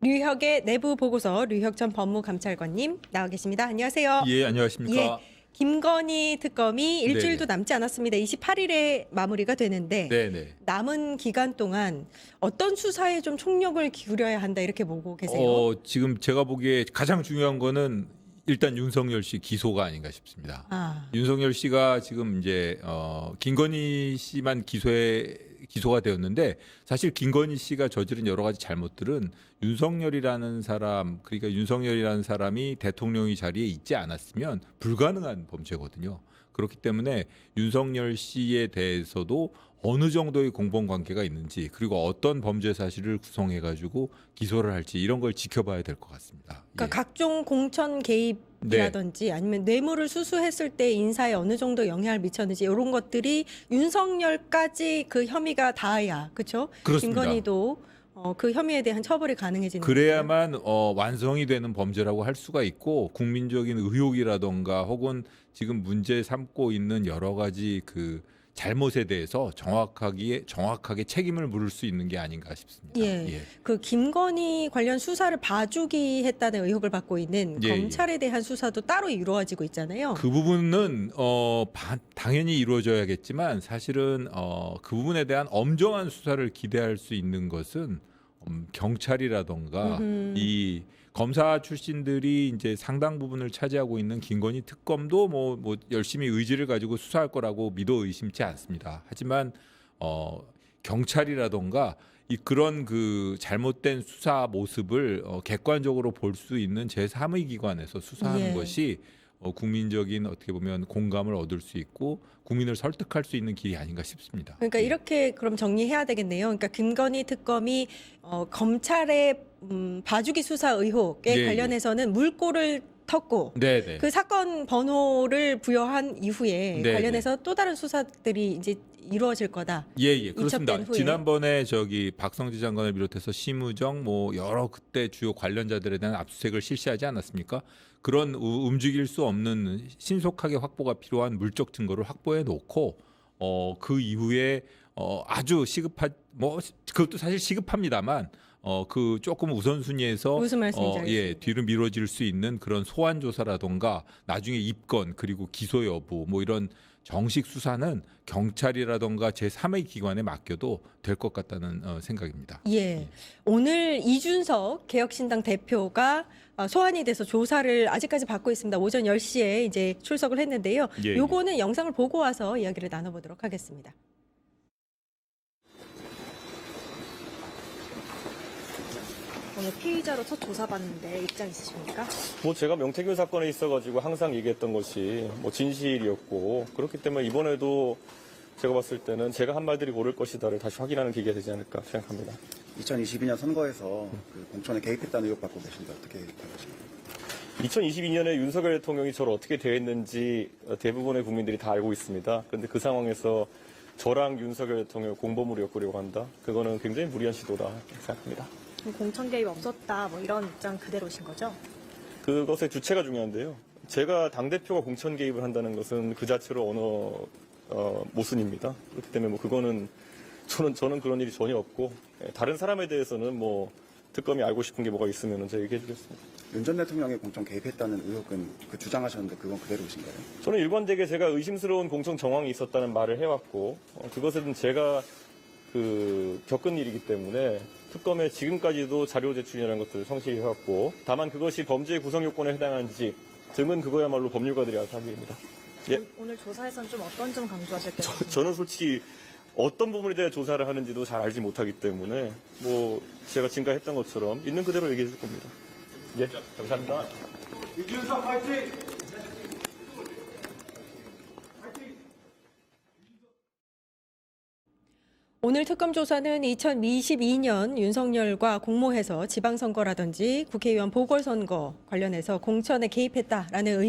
류혁의 내부 보고서 류혁 전 법무감찰관님 나와 계십니다. 안녕하세요. 예, 안녕하십니까. 예, 김건희 특검이 일주일도 네네. 남지 않았습니다. 28일에 마무리가 되는데 네네. 남은 기간 동안 어떤 수사에 좀 총력을 기울여야 한다 이렇게 보고 계세요? 지금 제가 보기에 가장 중요한 거는 일단 윤석열 씨 기소가 아닌가 싶습니다. 윤석열 씨가 지금 이제 김건희 씨만 기소가 되었는데 사실 김건희 씨가 저지른 여러 가지 잘못들은 윤석열이라는 사람, 그러니까 윤석열이라는 사람이 대통령의 자리에 있지 않았으면 불가능한 범죄거든요. 그렇기 때문에 윤석열 씨에 대해서도 어느 정도의 공범 관계가 있는지, 그리고 어떤 범죄 사실을 구성해 가지고 기소를 할지, 이런 걸 지켜봐야 될 것 같습니다. 그러니까 예. 각종 공천 개입이라든지 아니면 뇌물을 수수했을 때 인사에 어느 정도 영향을 미쳤는지 이런 것들이 윤석열까지 그 혐의가 닿아야, 그렇죠? 그렇습니다. 김건희도 그 혐의에 대한 처벌이 가능해지는 그래야만 완성이 되는 범죄라고 할 수가 있고, 국민적인 의혹이라던가 혹은 지금 문제 삼고 있는 여러 가지 그 잘못에 대해서 정확하게 책임을 물을 수 있는 게 아닌가 싶습니다. 예. 그 김건희 관련 수사를 봐주기 했다는 의혹을 받고 있는 예, 검찰에 대한 수사도 따로 이루어지고 있잖아요. 그 부분은 당연히 이루어져야겠지만 사실은 그 부분에 대한 엄정한 수사를 기대할 수 있는 것은 경찰이라던가 이 검사 출신들이 이제 상당 부분을 차지하고 있는 김건희 특검도 뭐 열심히 의지를 가지고 수사할 거라고 믿어 의심치 않습니다. 하지만 경찰이라던가 그런 그 잘못된 수사 모습을 객관적으로 볼 수 있는 제3의 기관에서 수사하는 것이 국민적인 어떻게 보면 공감을 얻을 수 있고 국민을 설득할 수 있는 길이 아닌가 싶습니다. 그러니까 이렇게 그럼 정리해야 되겠네요. 그러니까 김건희 특검이 검찰의 봐주기 수사 의혹에 관련해서는 물꼬를 텄고 네네. 그 사건 번호를 부여한 이후에 네네. 관련해서 또 다른 수사들이 이제 이루어질 거다. 예, 그렇습니다. 이첩된 후에. 지난번에 박성지 장관을 비롯해서 심우정 여러 그때 주요 관련자들에 대한 압수수색을 실시하지 않았습니까? 그런 움직일 수 없는 신속하게 확보가 필요한 물적 증거를 확보해 놓고 그 이후에 아주 그것도 사실 시급합니다만 그 조금 우선순위에서 무슨 말씀인지 뒤로 미뤄질 수 있는 그런 소환 조사라던가 나중에 입건 그리고 기소 여부 이런 정식 수사는 경찰이라던가 제3의 기관에 맡겨도 될 것 같다는 생각입니다. 예. 오늘 이준석 개혁신당 대표가 소환이 돼서 조사를 아직까지 받고 있습니다. 오전 10시에 이제 출석을 했는데요. 예. 요거는 영상을 보고 와서 이야기를 나눠보도록 하겠습니다. 오늘 피의자로 첫 조사받는데 입장 있으십니까? 제가 명태균 사건에 있어가지고 항상 얘기했던 것이 진실이었고, 그렇기 때문에 이번에도 제가 봤을 때는 제가 한 말들이 옳을 것이다를 다시 확인하는 계기가 되지 않을까 생각합니다. 2022년 선거에서 그 공천에 개입했다는 의혹 받고 계신데 어떻게 생각하십니까? 2022년에 윤석열 대통령이 저를 어떻게 대했는지 대부분의 국민들이 다 알고 있습니다. 그런데 그 상황에서 저랑 윤석열 대통령을 공범으로 엮으려고 한다? 그거는 굉장히 무리한 시도다 생각합니다. 공천 개입 없었다 이런 입장 그대로신 거죠? 그것의 주체가 중요한데요. 제가 당대표가 공천 개입을 한다는 것은 그 자체로 모순입니다. 그렇기 때문에 그거는 저는 그런 일이 전혀 없고, 다른 사람에 대해서는 특검이 알고 싶은 게 뭐가 있으면 제가 얘기해 주겠습니다. 윤 전 대통령이 공천 개입했다는 의혹은 주장하셨는데 그건 그대로신가요? 저는 일관되게 제가 의심스러운 공천 정황이 있었다는 말을 해왔고, 그것은 제가 겪은 일이기 때문에 특검에 지금까지도 자료 제출이라는 것들을 성실히 해왔고, 다만 그것이 범죄 구성 요건에 해당하는지 등은 그거야말로 법률가들이 알아서 할 일입니다. 예. 오늘 조사에서는 좀 어떤 점 강조하실 거예요? 저는 솔직히 어떤 부분에 대해 조사를 하는지도 잘 알지 못하기 때문에 제가 지금까지 했던 것처럼 있는 그대로 얘기해 줄 겁니다. 예, 감사합니다. 이준석 파이팅! 오늘 특검 조사는 2022년 윤석열과 공모해서 지방선거라든지 국회의원 보궐선거 관련해서 공천에 개입했다라는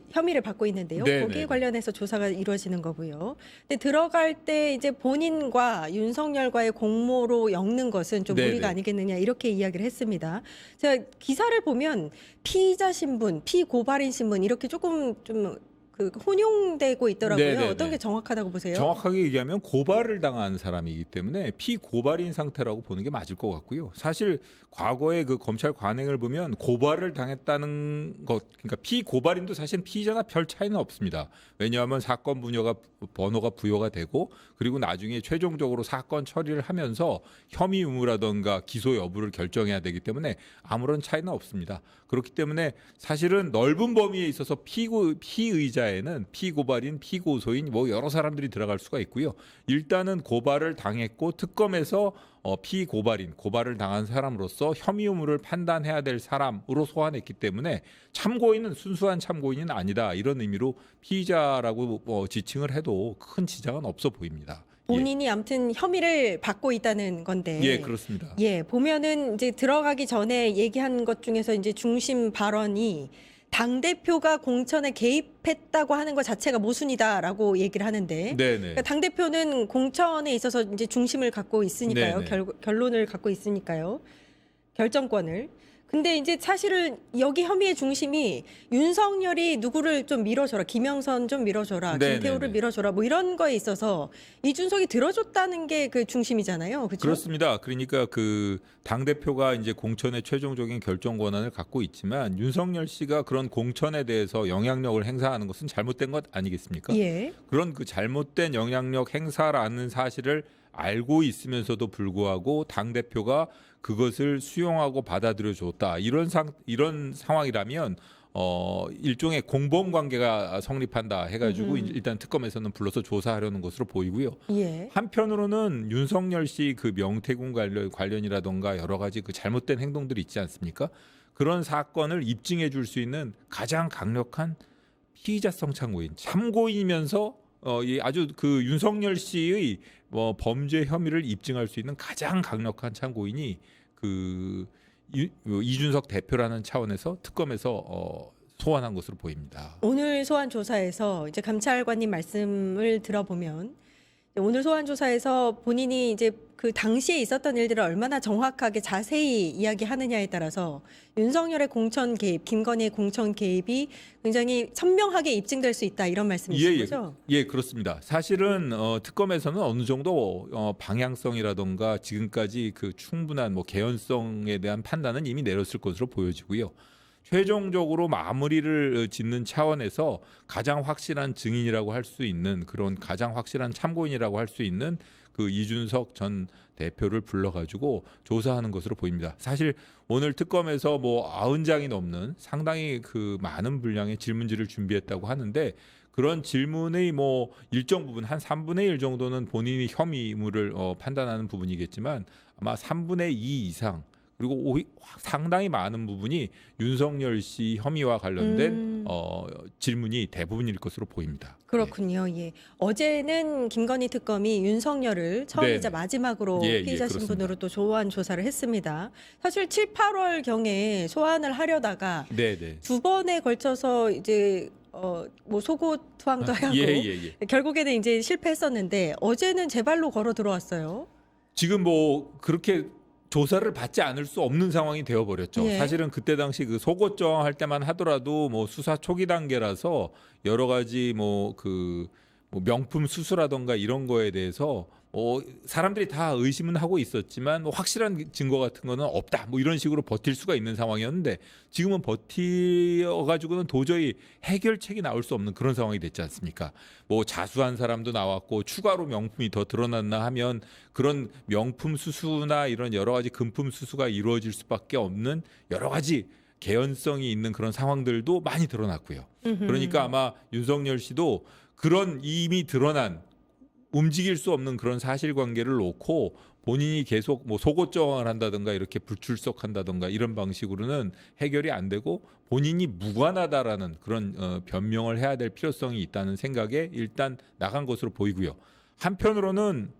혐의를 받고 있는데요. 네네. 거기에 관련해서 조사가 이루어지는 거고요. 근데 들어갈 때 이제 본인과 윤석열과의 공모로 엮는 것은 좀 네네. 무리가 아니겠느냐 이렇게 이야기를 했습니다. 제가 기사를 보면 피의자 신분, 피고발인 신분 이렇게 조금 좀 그 혼용되고 있더라고요. 네네네. 어떤 게 정확하다고 보세요? 정확하게 얘기하면 고발을 당한 사람이기 때문에 피고발인 상태라고 보는 게 맞을 것 같고요. 사실 과거에 그 검찰 관행을 보면 고발을 당했다는 것, 그러니까 피고발인도 사실 피의자나 별 차이는 없습니다. 왜냐하면 사건 번호가 부여가 되고 그리고 나중에 최종적으로 사건 처리를 하면서 혐의 유무라든가 기소 여부를 결정해야 되기 때문에 아무런 차이는 없습니다. 그렇기 때문에 사실은 넓은 범위에 있어서 피의자에는 피고발인, 피고소인 뭐 여러 사람들이 들어갈 수가 있고요. 일단은 고발을 당했고 특검에서 피고발인, 고발을 당한 사람으로서 혐의 유무를 판단해야 될 사람으로 소환했기 때문에 참고인은 순수한 참고인은 아니다. 이런 의미로 피의자라고 지칭을 해도 큰 지장은 없어 보입니다. 본인이 아무튼 혐의를 받고 있다는 건데. 예, 그렇습니다. 예, 보면은 이제 들어가기 전에 얘기한 것 중에서 이제 중심 발언이 당 대표가 공천에 개입했다고 하는 것 자체가 모순이다라고 얘기를 하는데, 네네. 그러니까 당 대표는 공천에 있어서 이제 중심을 갖고 있으니까요, 네네. 결론을 갖고 있으니까요, 결정권을. 근데 이제 사실은 여기 혐의의 중심이 윤석열이 누구를 좀 밀어줘라, 김영선 좀 밀어줘라, 네네네. 김태우를 밀어줘라, 뭐 이런 거에 있어서 이준석이 들어줬다는 게 그 중심이잖아요, 그렇죠? 그렇습니다. 그러니까 그 당 대표가 이제 공천의 최종적인 결정 권한을 갖고 있지만 윤석열 씨가 그런 공천에 대해서 영향력을 행사하는 것은 잘못된 것 아니겠습니까? 예. 그런 그 잘못된 영향력 행사라는 사실을 알고 있으면서도 불구하고 당 대표가 그것을 수용하고 받아들여 줬다. 이런 상황이라면 일종의 공범 관계가 성립한다 해가지고 일단 특검에서는 불러서 조사하려는 것으로 보이고요. 예. 한편으로는 윤석열 씨 그 명태군 관련이라던가 여러 가지 그 잘못된 행동들이 있지 않습니까? 그런 사건을 입증해 줄 수 있는 가장 강력한 피의자성 참고인이면서 아주 그 윤석열 씨의 범죄 혐의를 입증할 수 있는 가장 강력한 참고인이 그 이준석 대표라는 차원에서 특검에서 소환한 것으로 보입니다. 오늘 소환 조사에서 이제 감찰관님 말씀을 들어보면 오늘 소환 조사에서 본인이 이제 그 당시에 있었던 일들을 얼마나 정확하게 자세히 이야기하느냐에 따라서 윤석열의 공천 개입, 김건희의 공천 개입이 굉장히 선명하게 입증될 수 있다 이런 말씀이신 거죠? 예, 그렇습니다. 사실은 특검에서는 어느 정도 방향성이라던가 지금까지 그 충분한 개연성에 대한 판단은 이미 내렸을 것으로 보여지고요. 최종적으로 마무리를 짓는 차원에서 가장 확실한 증인이라고 할 수 있는 그런 가장 확실한 참고인이라고 할 수 있는 그 이준석 전 대표를 불러가지고 조사하는 것으로 보입니다. 사실 오늘 특검에서 90장이 넘는 상당히 그 많은 분량의 질문지를 준비했다고 하는데 그런 질문의 일정 부분 한 3분의 1 정도는 본인이 혐의물을 판단하는 부분이겠지만 아마 3분의 2 이상 그리고 상당히 많은 부분이 윤석열 씨 혐의와 관련된 질문이 대부분일 것으로 보입니다. 그렇군요. 예. 어제는 김건희 특검이 윤석열을 처음이자 네. 마지막으로 예, 피의자 그렇습니다. 신분으로 또 소환 조사를 했습니다. 사실 7, 8월 경에 소환을 하려다가 네네. 두 번에 걸쳐서 이제 속옷 투항도 하고 예. 결국에는 이제 실패했었는데 어제는 제 발로 걸어 들어왔어요. 지금 그렇게 조사를 받지 않을 수 없는 상황이 되어버렸죠. 예. 사실은 그때 당시 그 속옷정 할 때만 하더라도 수사 초기 단계라서 여러 가지 명품 수수라던가 이런 거에 대해서 사람들이 다 의심은 하고 있었지만 확실한 증거 같은 거는 없다. 이런 식으로 버틸 수가 있는 상황이었는데 지금은 버티어가지고는 도저히 해결책이 나올 수 없는 그런 상황이 됐지 않습니까? 자수한 사람도 나왔고 추가로 명품이 더 드러났나 하면 그런 명품 수수나 이런 여러 가지 금품 수수가 이루어질 수밖에 없는 여러 가지 개연성이 있는 그런 상황들도 많이 드러났고요. 그러니까 아마 윤석열 씨도 그런 이미 드러난 움직일 수 없는 그런 사실관계를 놓고 본인이 계속 속옷 저항을 한다든가 이렇게 불출석한다든가 이런 방식으로는 해결이 안 되고 본인이 무관하다라는 그런 변명을 해야 될 필요성이 있다는 생각에 일단 나간 것으로 보이고요. 한편으로는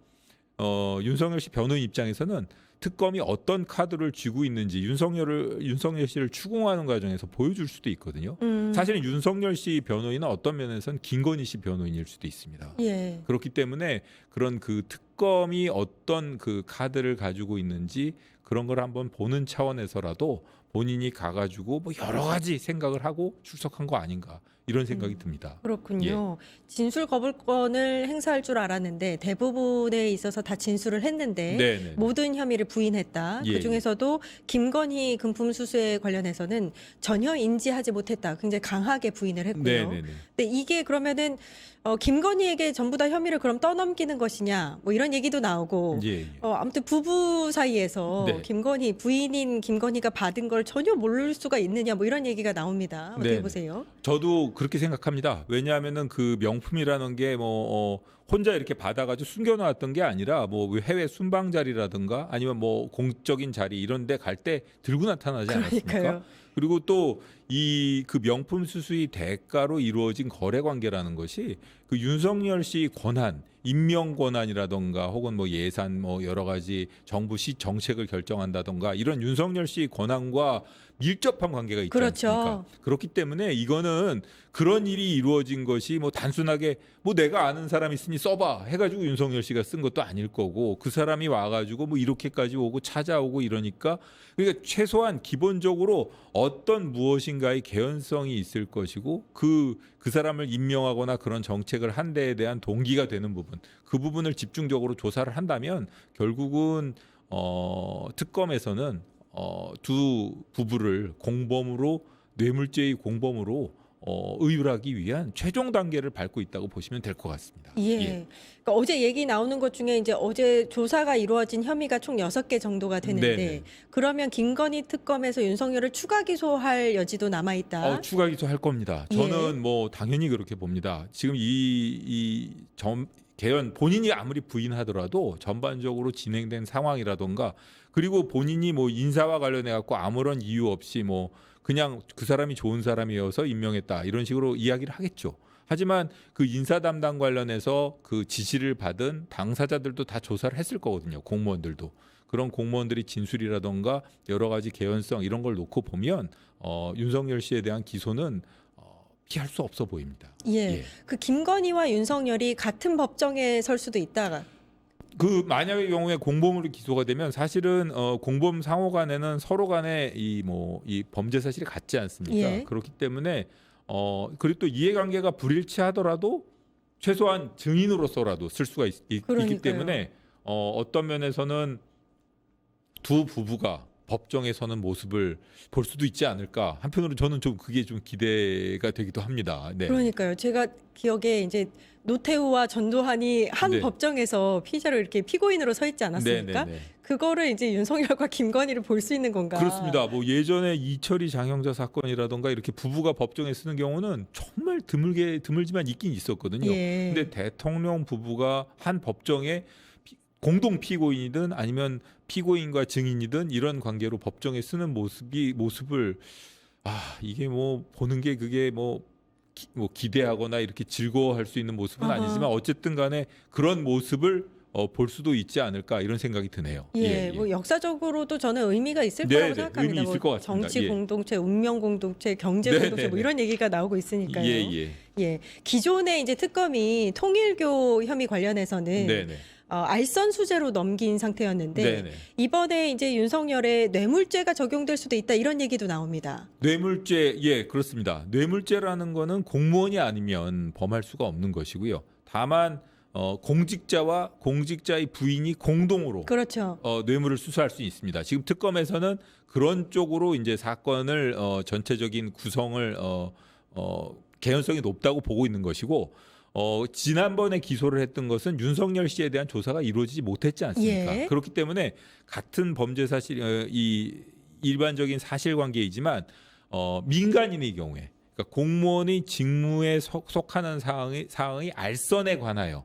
윤석열 씨 변호인 입장에서는 특검이 어떤 카드를 쥐고 있는지 윤석열 씨를 추궁하는 과정에서 보여줄 수도 있거든요. 사실은 윤석열 씨 변호인은 어떤 면에서는 김건희 씨 변호인일 수도 있습니다. 예. 그렇기 때문에 그런 그 특검이 어떤 그 카드를 가지고 있는지 그런 걸 한번 보는 차원에서라도 본인이 가가지고 여러 가지 생각을 하고 출석한 거 아닌가 이런 생각이 듭니다. 그렇군요. 진술 거부권을 행사할 줄 알았는데 대부분에 있어서 다 진술을 했는데 네네. 모든 혐의를 부인했다. 예, 그중에서도 김건희 금품 수수에 관련해서는 전혀 인지하지 못했다. 굉장히 강하게 부인을 했고요. 네네네. 근데 이게 그러면은 김건희에게 전부 다 혐의를 그럼 떠넘기는 것이냐 뭐 이런 얘기도 나오고 예, 예. 아무튼 부부 사이에서 네. 김건희 부인인 김건희가 받은 걸 전혀 모를 수가 있느냐 뭐 이런 얘기가 나옵니다. 어떻게 네네. 보세요? 저도 그렇게 생각합니다. 왜냐하면은 그 명품이라는 게 뭐 혼자 이렇게 받아가지고 숨겨놨던 게 아니라 뭐 해외 순방 자리라든가 아니면 뭐 공적인 자리 이런데 갈 때 들고 나타나지 않았습니까? 그러니까요. 그리고 또 이 그 명품 수수의 대가로 이루어진 거래 관계라는 것이 그 윤석열 씨 권한, 임명 권한이라던가 혹은 뭐 예산 뭐 여러 가지 정부 시 정책을 결정한다던가 이런 윤석열 씨 권한과 밀접한 관계가 있지 그렇죠. 않습니까? 그렇기 때문에 이거는 그런 일이 이루어진 것이 뭐 단순하게 뭐 내가 아는 사람 있으니 써봐 해가지고 윤석열 씨가 쓴 것도 아닐 거고 그 사람이 와가지고 뭐 이렇게까지 오고 찾아오고 이러니까 그러니까 최소한 기본적으로 어떤 무엇인가의 개연성이 있을 것이고 그 사람을 임명하거나 그런 정책을 한 데에 대한 동기가 되는 부분 그 부분을 집중적으로 조사를 한다면 결국은 특검에서는 두 부부를 공범으로 뇌물죄의 공범으로 의율하기 위한 최종 단계를 밟고 있다고 보시면 될 것 같습니다. 예. 그러니까 어제 얘기 나오는 것 중에 이제 어제 조사가 이루어진 혐의가 총 6개 정도가 되는데 네네. 그러면 김건희 특검에서 윤석열을 추가 기소할 여지도 남아 있다. 추가 기소할 겁니다. 예. 저는 뭐 당연히 그렇게 봅니다. 지금 개헌 본인이 아무리 부인하더라도 전반적으로 진행된 상황이라던가 그리고 본인이 뭐 인사와 관련해 갖고 아무런 이유 없이 뭐 그냥 그 사람이 좋은 사람이어서 임명했다 이런 식으로 이야기를 하겠죠. 하지만 그 인사 담당 관련해서 그 지시를 받은 당사자들도 다 조사를 했을 거거든요. 공무원들도. 그런 공무원들이 진술이라던가 여러 가지 개연성 이런 걸 놓고 보면 윤석열 씨에 대한 기소는 피할 수 없어 보입니다. 예. 그 김건희와 윤석열이 같은 법정에 설 수도 있다. 그 만약의 경우에 공범으로 기소가 되면 사실은 공범 상호 간에는 서로 간에 이 범죄 사실이 같지 않습니까? 예. 그렇기 때문에 그리고 또 이해관계가 불일치하더라도 최소한 증인으로서라도 쓸 수가 있기 그러니까요. 때문에 어떤 면에서는 두 부부가 법정에 서는 모습을 볼 수도 있지 않을까. 한편으로 저는 좀 그게 좀 기대가 되기도 합니다. 네. 그러니까요. 제가 기억에 이제 노태우와 전두환이 한 네. 법정에서 피의자로 이렇게 피고인으로 서 있지 않았습니까? 네. 그거를 이제 윤석열과 김건희를 볼 수 있는 건가? 그렇습니다. 뭐 예전에 이철희 장영자 사건이라던가 이렇게 부부가 법정에 쓰는 경우는 정말 드물지만 있긴 있었거든요. 예. 근데 대통령 부부가 한 법정에 공동 피고인이든 아니면 피고인과 증인이든 이런 관계로 법정에 쓰는 모습을 이게 뭐 보는 게 그게 뭐 기대하거나 이렇게 즐거워할 수 있는 모습은 아하. 아니지만 어쨌든 간에 그런 모습을 볼 수도 있지 않을까 이런 생각이 드네요. 예, 뭐 역사적으로도 저는 의미가 있을 네, 거라고 네, 생각합니다. 의미 있을 것 같습니다. 정치 예. 공동체, 운명 공동체, 경제 네, 공동체 네, 뭐 네. 이런 얘기가 나오고 있으니까요. 예. 예. 기존에 이제 특검이 통일교 혐의 관련해서는 네네. 알선 수재로 넘긴 상태였는데 네네. 이번에 이제 윤석열의 뇌물죄가 적용될 수도 있다 이런 얘기도 나옵니다. 뇌물죄, 예, 그렇습니다. 뇌물죄라는 거는 공무원이 아니면 범할 수가 없는 것이고요. 다만 공직자와 공직자의 부인이 공동으로 그렇죠. 뇌물을 수사할 수 있습니다. 지금 특검에서는 그런 쪽으로 이제 사건을 전체적인 구성을 개연성이 높다고 보고 있는 것이고 지난번에 기소를 했던 것은 윤석열 씨에 대한 조사가 이루어지지 못했지 않습니까? 예. 그렇기 때문에 같은 범죄 사실 이 일반적인 사실관계이지만 민간인의 경우에 그러니까 공무원의 직무에 속하는 사항의 알선에 관하여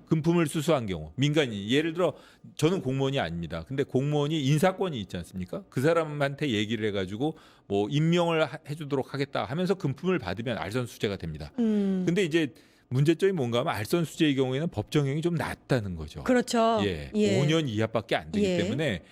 금품을 수수한 경우 민간인 예를 들어 저는 공무원이 아닙니다. 근데 공무원이 인사권이 있지 않습니까? 그 사람한테 얘기를 해가지고 뭐 임명을 해주도록 하겠다 하면서 금품을 받으면 알선 수재가 됩니다. 근데 이제 문제점이 뭔가 하면 알선 수재의 경우에는 법정형이 좀 낮다는 거죠. 그렇죠. 예, 5년 이하밖에 안 되기 예. 때문에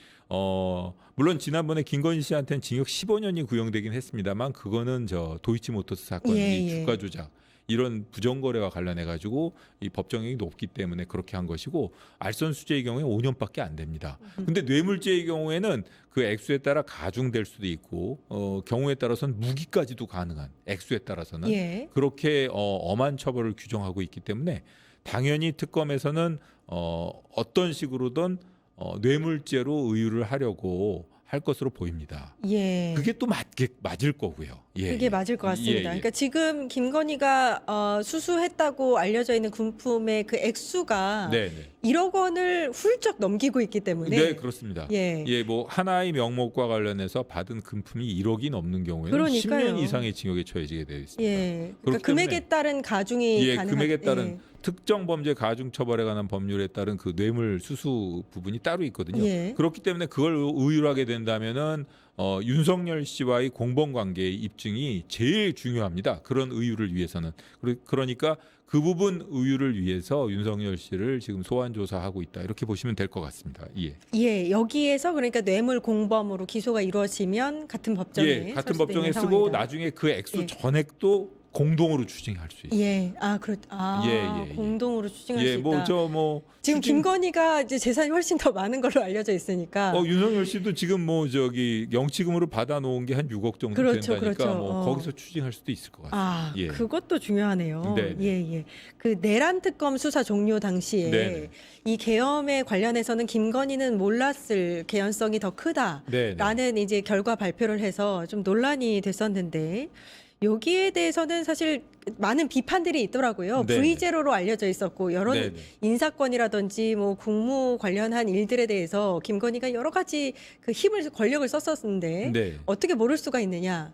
물론 지난번에 김건희 씨한테는 징역 15년이 구형되긴 했습니다만 그거는 저 도이치모터스 사건 예, 이 예. 주가 조작 이런 부정거래와 관련해 가지고 이 법정형이 높기 때문에 그렇게 한 것이고 알선수재의 경우에 5년밖에 안 됩니다. 근데 뇌물죄의 경우에는 그 액수에 따라 가중될 수도 있고 경우에 따라서는 무기까지도 가능한 액수에 따라서는 예. 그렇게 엄한 처벌을 규정하고 있기 때문에 당연히 특검에서는 어떤 식으로든 뇌물죄로 의유를 하려고 할 것으로 보입니다. 예. 그게 또 맞을 거고요. 예, 그게 예. 맞을 것 같습니다. 예, 예. 그러니까 지금 김건희가 수수했다고 알려져 있는 금품의 그 액수가 네, 네. 1억 원을 훌쩍 넘기고 있기 때문에 네, 그렇습니다. 예. 예, 뭐 하나의 명목과 관련해서 받은 금품이 1억이 넘는 경우에는 그러니까요. 10년 이상의 징역에 처해지게 되어 있습니다. 예. 그러니까 그렇기 금액에 때문에 따른 가중이 예, 가능한 금액에 따른 예. 특정 범죄 가중 처벌에 관한 법률에 따른 그 뇌물 수수 부분이 따로 있거든요. 예. 그렇기 때문에 그걸 의유로 하게 된다면은 윤석열 씨와의 공범 관계의 입증이 제일 중요합니다. 그런 의유를 위해서는 그러니까 그 부분 의유를 위해서 윤석열 씨를 지금 소환 조사하고 있다 이렇게 보시면 될 것 같습니다. 예. 예, 여기에서 그러니까 뇌물 공범으로 기소가 이루어지면 같은 법정에 예, 같은 설치되어 법정에 있는 쓰고 상황이다. 나중에 그 액수 예. 전액도 공동으로 추징할 수 있어요. 예, 예. 공동으로 추징할 예, 수 뭐 있다. 추징- 지금 김건희가 이제 재산이 훨씬 더 많은 걸로 알려져 있으니까. 윤석열 씨도 지금 뭐 영치금으로 받아놓은 게 한 6억 정도 그렇죠, 된다니까 그렇죠. 뭐 거기서 추징할 수도 있을 것 같습니다. 아, 예. 그것도 중요하네요. 네, 네. 예, 예. 그 내란 특검 수사 종료 당시에 네, 네. 이 계엄에 관련해서는 김건희는 몰랐을 개연성이 더 크다라는 네, 네. 이제 결과 발표를 해서 좀 논란이 됐었는데 여기에 대해서는 사실 많은 비판들이 있더라고요. 네, 네. V제로로 알려져 있었고 여러 네, 네. 인사권이라든지 뭐 국무 관련한 일들에 대해서 김건희가 여러 가지 그 힘을 권력을 썼었는데 네. 어떻게 모를 수가 있느냐?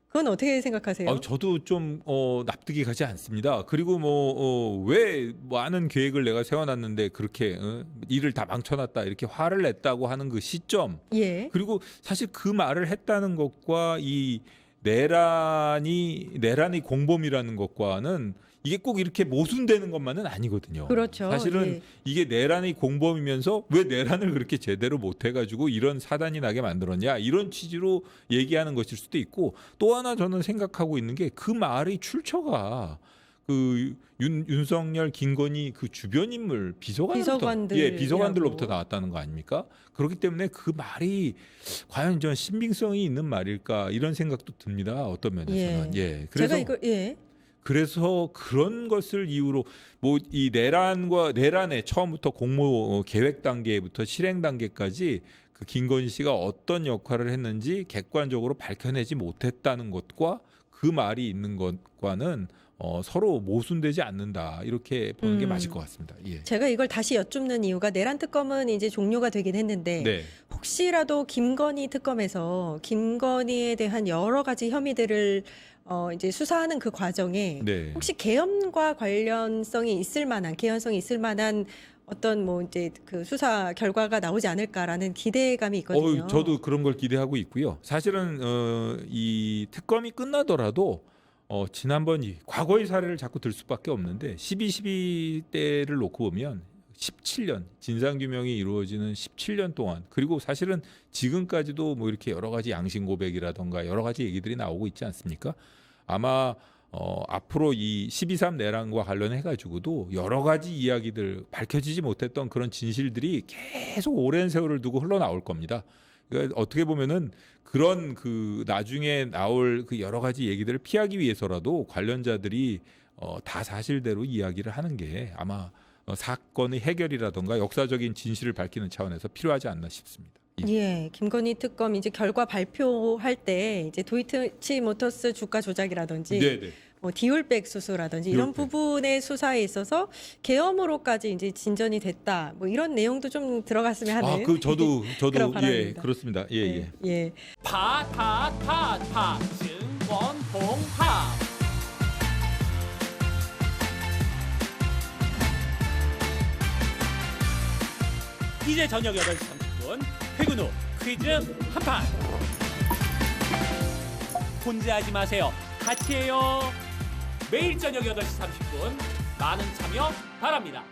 그건 어떻게 생각하세요? 저도 좀 납득이 가지 않습니다. 그리고 왜 많은 계획을 내가 세워놨는데 그렇게 일을 다 망쳐놨다 이렇게 화를 냈다고 하는 그 시점 예. 그리고 사실 그 말을 했다는 것과 이 내란이 공범이라는 것과는 이게 꼭 이렇게 모순되는 것만은 아니거든요. 그렇죠. 사실은 예. 이게 내란이 공범이면서 왜 내란을 그렇게 제대로 못 해가지고 이런 사단이 나게 만들었냐 이런 취지로 얘기하는 것일 수도 있고 또 하나 저는 생각하고 있는 게 그 말의 출처가 그 윤석열, 김건희 그 주변 인물 비서관들로부터 나왔다는 거 아닙니까? 그렇기 때문에 그 말이 과연 좀 신빙성이 있는 말일까 이런 생각도 듭니다. 어떤 면에서는. 예. 그래서 그런 것을 이유로 뭐 이 내란의 처음부터 공모 계획 단계부터 실행 단계까지 그 김건희 씨가 어떤 역할을 했는지 객관적으로 밝혀내지 못했다는 것과 그 말이 있는 것과는 서로 모순되지 않는다 이렇게 보는 게 맞을 것 같습니다. 예. 제가 이걸 다시 여쭙는 이유가 내란 특검은 이제 종료가 되긴 했는데 네. 혹시라도 김건희 특검에서 김건희에 대한 여러 가지 혐의들을 이제 수사하는 그 과정에 네. 혹시 계엄과 관련성이 있을 만한 개연성이 있을 만한 어떤 뭐 이제 그 수사 결과가 나오지 않을까라는 기대감이 있거든요. 저도 그런 걸 기대하고 있고요. 사실은 이 특검이 끝나더라도 지난번 과거의 사례를 자꾸 들 수밖에 없는데 12 때를 놓고 보면 17년 진상규명이 이루어지는 17년 동안 그리고 사실은 지금까지도 뭐 이렇게 여러 가지 양심 고백이라던가 여러 가지 얘기들이 나오고 있지 않습니까? 아마 앞으로 이 12.3 내란과 관련해 가지고도 여러 가지 이야기들 밝혀지지 못했던 그런 진실들이 계속 오랜 세월을 두고 흘러나올 겁니다. 그러니까 어떻게 보면은 그런 그 나중에 나올 그 여러 가지 얘기들을 피하기 위해서라도 관련자들이 다 사실대로 이야기를 하는 게 아마 사건의 해결이라던가 역사적인 진실을 밝히는 차원에서 필요하지 않나 싶습니다. 예, 김건희 특검 이제 결과 발표할 때 이제 도이치모터스 주가 조작이라든지 네네. 뭐 디올백 수수라든지 이런 디올백. 부분의 수사에 있어서 계엄으로까지 이제 진전이 됐다. 뭐 이런 내용도 좀 들어갔으면 하는. 저도 그런 예 바람입니다. 그렇습니다. 예. 예. 파타타타 증권봉합 이제 저녁 8시 30분 퇴근 후 퀴즈 한판 혼자 하지 마세요 같이 해요 매일 저녁 8시 30분 많은 참여 바랍니다.